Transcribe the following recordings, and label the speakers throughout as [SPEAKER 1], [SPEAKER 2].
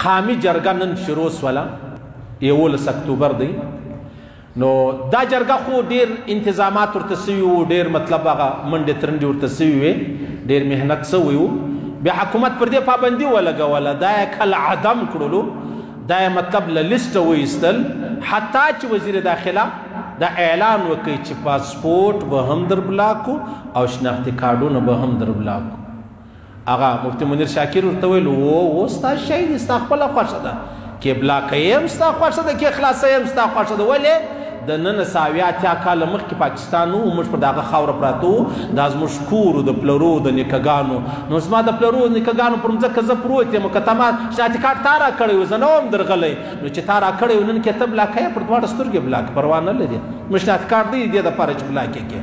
[SPEAKER 1] قامي جرګه نن شروع سوله 11 اکتوبر دی نو دا جرګه خو ډیر انتظامات ورته سوي وو ډیر مطلب هغه منډې ترنډې ورته سوي وې ډیر محنت سوی وو بیا حکومت پر دې پابندي ولګوله دا یې کالعدم کړلو دا یې مطلب له لیسټه وایستل حتی چې وزیر داخله دا اعلان وکړي چې پاسپورټ به هم در بلاکو او شناختي کارډونه به هم در بلاکو هغه مفتي منیر شاکر ورته ویل و ستا شی دی ستا خپله خوښه ده کې بلاکه یم ستا خوښه ده کې خلاصه یم ستا خوښه ده ولې د 1980 کاله مخکې پاکستان وو موږ پر دغه خاوره پراته وو دا زموږ کور د پلرو د نیکهګانو نو زما د پلرو د نیکهګانو پر مځکه زه پروت یم که ته ما شناختي کارت تا راکړی و زه نه وم درغلی نو چې تا راکړی و نن کې ته بلاکه یې پر دواړه سترګې بلاک پروا نه لري مې شناختي کارت دی دې دپاره چې بلاکې کې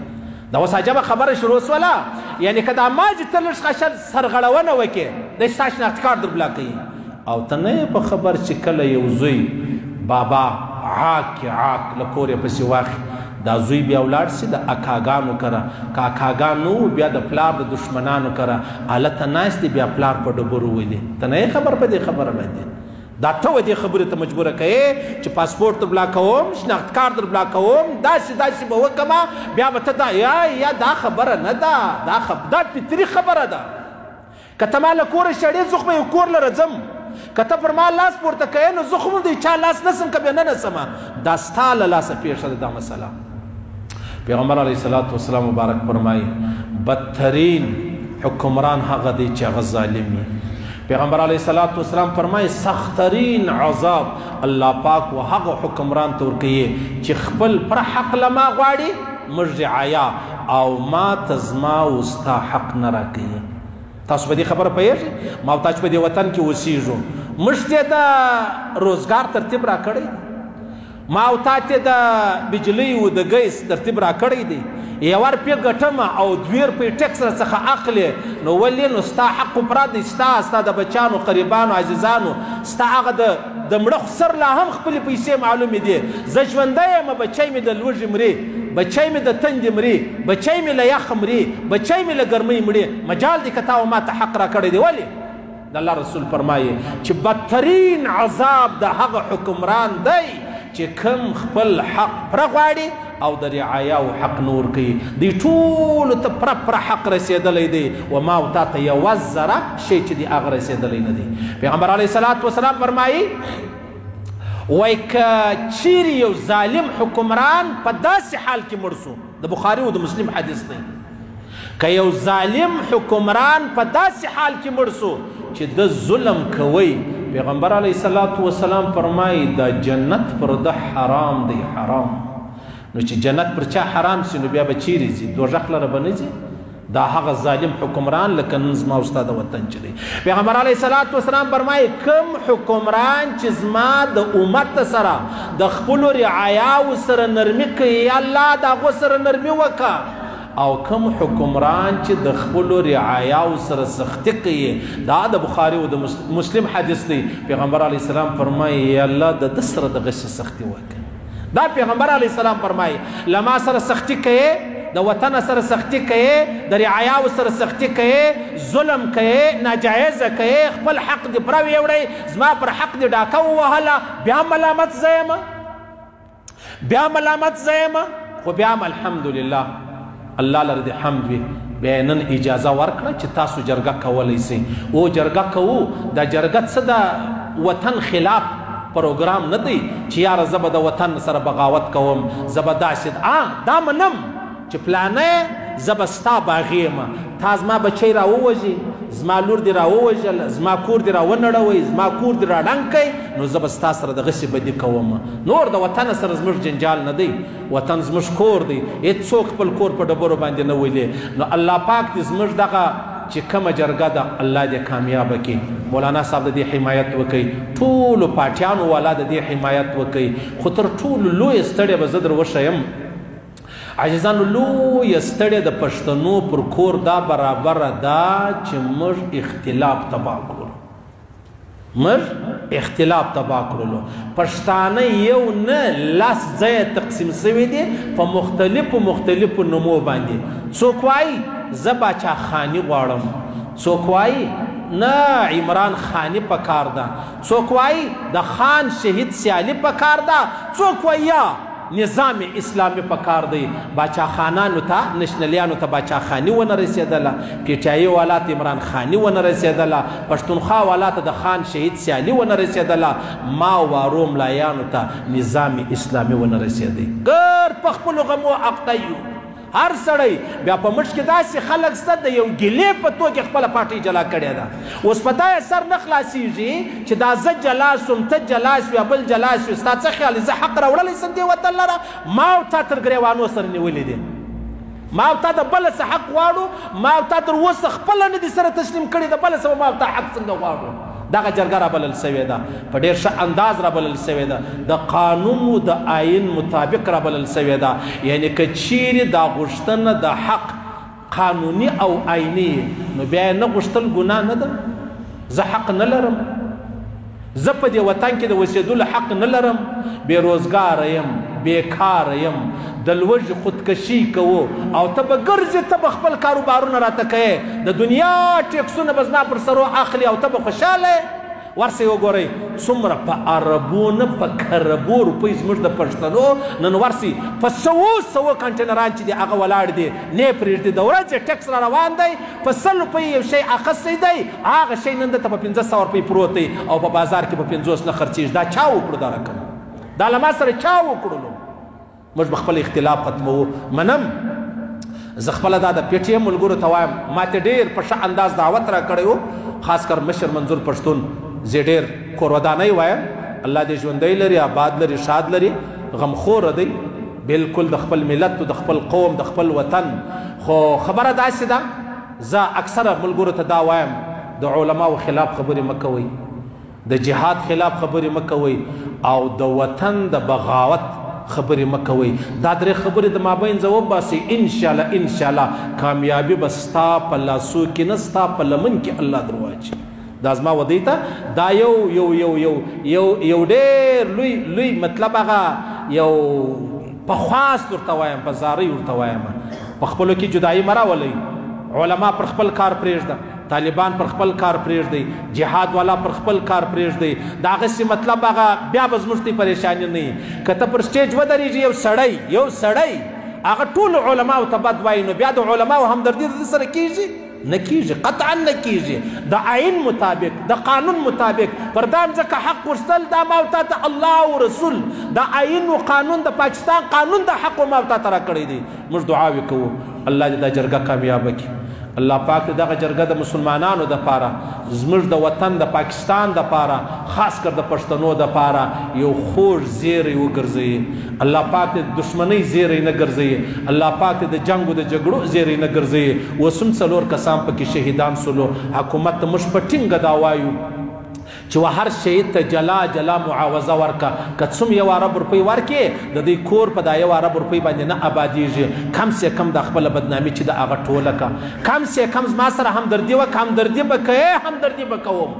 [SPEAKER 1] دا اوس عجبه خبره شروع سوله یعنې که دا ما چې ته لږ خشل سرغړونه وکړې دی ستا شناختي کارت در بلاکوي او ته نه یې په خبر چې کله یو زوی بابا عاق له کور یې پسې واخلي دا زوی بیا ولاړ سي د اکاګانو کره که اکاګان نه وو بیا د پلار د دشمنانو کره هلته ناست دی بیا پلار په ډبرو ولي ته نه یې خبر په دې خبره باندې دا ته و دې خبرې ته مجبوره کوې چې پاسپورټ در بلاکوم شناخت کارت در بلاکوم داسې به وکړمه بیا به ته دا یا دا خبره نه ده دا فطري خبره ده که ته ما له کوره شړې زه خو به یو کور لره ځم که ته پر ما لاس پورته کوې نو زه خو هم د چا لاس نسم که بیا نه نسمه دا ستا له لاسه پیښه ده دا مسله پیغمبر علیه الصلاة والسلام مبارک فرمایي بدترین حکمران هغه دی چې هغه ظالم وي پیغمبر علیه الصلاة والسلام فرمایي سختترین عذاب الله پاک و هغه حکمران ته ورکوي چې خپل پر حق له ما غواړي موږ رعایا او ما ته زما و ستا حق نه راکوي تاسو به دې خبره پوهېږئ ما او تاسو په دې وطن کې اوسېږو موږ ته د روزګار ترتیب را کړی ما او تا ته د بجلۍ و د ګیس ترتیب را کړی دی 1 روپۍ ګټمه او 2 روپۍ ټیکس راڅخه اخلې نو ولې نو ستا حق خو پراته دی ستا د بچیانو قریبانو عزیزانو ستا هغه د مړه سر لا هم خپلې پیسې معلومې دي زه ژوندی یم بچی مې د لوږې مري بچی مې د تندې مري بچی مې له یخه مري بچی مې له ګرمۍ مري مجال دی که تا و ما ته حق را کړی دی ولې د الله رسول فرمایي چې بدترین عذاب د هغه حکمران دی چې کوم خپل حق پره غواړي او د رعایا او حق نور کوي دی ټولو ته پره حق رسېدلی دی و ما او تا ته یوه ذره شی چې دی هغه رسېدلی نه دی پیغمبر علیه الصلاة والسلام فرمایي وای که چیرې یو ظالم حکمران په داسې حال کې مړ سو د بخاري او د مسلم حدیث دی که یو ظالم حکمران په داسې حال کې مړ سو چې د ظلم کوي پیغمبر علیه الصلاة والسلام فرمایي دا جنت پر ده حرام دی حرام نو چې جنت پر چا حرام سي نو بیا به چیرې ځي دوزخ لره به نه ځي دا هغه ظالم حکمران لکه نن زما او ستا د وطن چې دی پیغمبر علیه الصلاة والسلام فرمایي کوم حکمران چې زما د امت سره د خپلو رعایاو سره نرمي کوي یا الله د هغو سره نرمي وکړه او کوم حکمران چې د خپلو رعایاو سره سختي کوي دا د بخاري او د مسلم حدیث دی پیغمبر علیه السلام فرمایي یا الله د ده سره دغسې سختي وکړه دا پیغمبر علیه السلام فرمایي له ما سره سختي کوي د وطن سره سختي کوي د رعایاو سره سختي کوي ظلم کوي ناجایزه کوي خپل حق دې پره ویوړی زما پر حق دې ډاکه ووهله بیا ملامت زه یم خو بیا هم الحمدلله الله لره دې حمد وي بیا نن اجازه ورکړه چې تاسو جرګه کولی سئ او جرګه کوو دا جرګه څه د وطن خلاف پروګرام نه دی چې یاره زه به د وطن سره بغاوت کوم زه به داسې دا منم چې پلانه زه به ستا باغي یم تا زما بچی را ووژي زما لور دې را ووژل زما کور دې را ونړوئ زما کور دې را ړنګ کوئ نو زه به ستا سره دغسې بدي کوم نور د وطن سره زموږ جنجال نه دی وطن زموږ کور دی هېڅوک خپل کور په ډبرو باندې نه ولي نو الله پاک دې زموږ دغه چې کومه جرګه ده الله دې کامیابه کړي مولانا صاحب د دې حمایت وکړي ټولو پاټیانو والا د دې حمایت وکړي خو تر ټولو لویه ستړې به زه در وښیم عزیزانو لویه ستړې د پښتنو پر کور دا برابره ده چې موږ اختلاف تباه کړلو پښتانه یو نه لاس ځایه تقسیم سوي دي په مختلفو نومو باندې څوک وایي زه باچا خاني غواړم څوک وایي نه عمران خانی پکار ده، څوک وایي د خان شهید سیالي پکار ده، څوک وایي یا نظام اسلامی پکار دی. باچا خانانو ته نشنلیانو ته باچا خانی ونه رسېدله، پیټیایي والا ته عمران خانی ونه رسېدله، پښتونخوا والا ته د خان شهید سیالي ونه رسېدله، ما وارو ملایانو ته نظام اسلامی ونه رسېدی. ګرد په خپلو غمو اخته یو. هر سړی بیا په مټ کې داسې خلک شته د یو ګیلې په توګه خپله پارټۍ جلا کړې ده. اوس په دا سر نه خلاصېږي چې دا زه جلا شوم، ته جلا شوې، بل جلا شوې، ستا څه خیال زه حق راوړلی شم دې وطن لره؟ ما او تا تر ګریوانو سره نیولې دي، ما او تا د بله څه حق غواړو، ما او تا تر اوسه خپله نه دي سره تسلیم کړي، د بله څه ما او تا حق څنګه غواړو؟ دغه جرګه رابلل سوې ده، په ډېر ښه انداز رابلل سوې ده، د قانون د آیین مطابق رابلل سوې ده. یعنې که چیرې دا غوښتنه د حق قانوني او آییني نو بیا یې نه غوښتل ګناه نه ده. زه حق نه لرم، زه په دې وطن کې د اوسېدلو حق نه لرم، بېروزګاره یم، بیکاره یم، د لوږې خودکشي کوو او ته به ګرځې، ته به خپل کاروبارونه راته کوې، د دنیا ټیکسونه به زما پر سرو اخلي او ته به خوشحاله یې. ورسئ وګورئ څومره په عربو نه په کربو روپۍ زموږ د پښتنو نن ورسئ په سوو کنټینران چې دي هغه ولاړ دي، نه یې پرېږدي، د ورځې ټیکس را روان دی، په 100 روپۍ یو شی اخیستی دی، هغه شی نن دلته په 500 روپۍ پروت دی او په بازار کې په 50 نه خرڅېږي. دا چا وکړو دا رقم؟ دا له ما سره چا وکړلو؟ موږ به خپل اختلاف ختموو. منم زه خپله دا د پی ټي ایم ملګرو ته وایم، ما ته ډېر په ښه انداز دعوت را کړی و، خاص کر مشر منظور پښتون، زه ډېر کورودانۍ وایم، الله دې ژوندی لري، آباد لري، شاد لري، غمخوره دی بلکل د خپل ملت د خپل قوم د خپل وطن. خو خبره داسې ده، زه اکثره ملګرو ته دا وایم، د علماو خلاف خبرې مه کوئ، د جهاد خلاف خبرې مه کوئ، او د وطن د بغاوت خبرې مه کوئ. دا درې خبرې د مابین ځه وباسئ، انشاءالله انشاءالله کامیابي به ستا په لاسو کې نه، ستا په لمن کې الله در واچوي. دا زما ودی ته دا یو ډېر لوی مطلب هغه یو په خواست ورته وایم، په زارۍ ورته وایم. په خپلو کې جدایي مه راولئ، علما پر خپل کار پرېږده، طالبان پر خپل کار پرېږدئ، جهاد والا پر خپل کار پرېږدئ. د هغسې مطلب هغه بیا به زموږ ته پریشاني نه وي. که ته پر سټیج ودرېږي یو سړی هغه ټولو علماو ته بد وایي، نو بیا د علماو همدردي د سره کېږي؟ نه کېږي، قطعا نه کېږي. د آیین مطابق، د قانون مطابق پر دا ځکه حق ورستل، دا ما او تا ته الله او رسول د آیین و قانون د پاکستان قانون د حق ما او تا ته را کړی دی. موږ دعاوې کوو الله دې دا جرګه کامیابه کړي. الله پاک دې دغه جرګه د مسلمانانو دپاره، زموږ د وطن د پاکستان دپاره، خاص کر د پښتنو دپاره یو خوږ زیری وګرځوي. الله پاک دې د دښمنۍ زیری نه ګرځوي، الله پاک دې د جنګ و د جګړو زیری نه ګرځوي. اوس هم 4 کسان پکې شهیدان سولو. حکومت ته موږ په ټینګه دا وایو چې هر شهید ته جلا معاوضه ورکه، که څوم 1 ارب روپۍ ورکې د دوی کور په دا 1 ارب روپۍ باندې نه آبادیږي. کم سے کم د خپله بدنامي چې د هغه ټوله که، کم سے کم زما سره همدردي وکړه، همدردي به کوې، همدردي به کوم.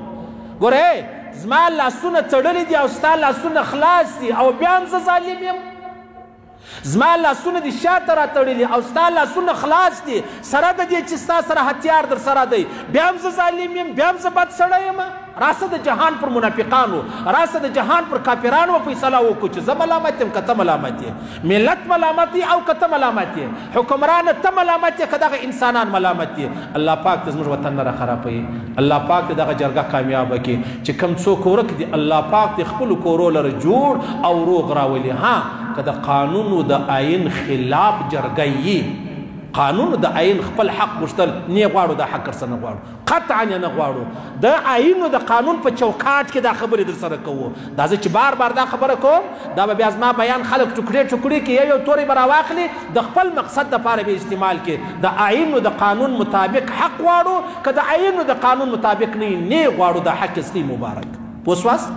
[SPEAKER 1] ګورې زما لاسونه تړلي دي او ستا لاسونه خلاص دي او بیا هم زه ظالم یم. زما لاسونه دي شاته را تړلي او ستا لاسونه خلاص دي، سره د دې چې ستا سره هتیار در سره دی، بیا هم زه ظالم یم، بیا هم زه بد سړی یم. راسه د جهان پر منافقانو، راسه د جهان پر کافرانو فیصله وکړو چې زه ملامت یم که ته ملامت یې، ملت ملامت یې او که ته ملامت یې، حکمران ته ملامت یې که دغه انسانان ملامت یې. الله پاک دې زموږ وطن نه راخرابوي، الله پاک دې دغه جرګه کامیابه کړي. چې کوم څوک ورک دي الله پاک دې خپلو کورو لره جوړ او روغ راولي. ها که د قانون و د آیین خلاف جرګه یي، قانون د آیین خپل حق غوښتل نه غواړو، دا حق ورسره نه غواړو، قطعا نه غواړو. د آیین او د قانون په چوکاټ کې دا خبرې در سره کوو. دا زه چې بار دا خبره کوم، دا به بیا زما بیان خلک ټوکړې کې یو توری به راواخلي، د خپل مقصد دپاره به استعمال کړي. د آیین او د قانون مطابق حق غواړو، که د آیین او د قانون مطابق نه غواړو، دا حق استی مبارک. پوه شواست؟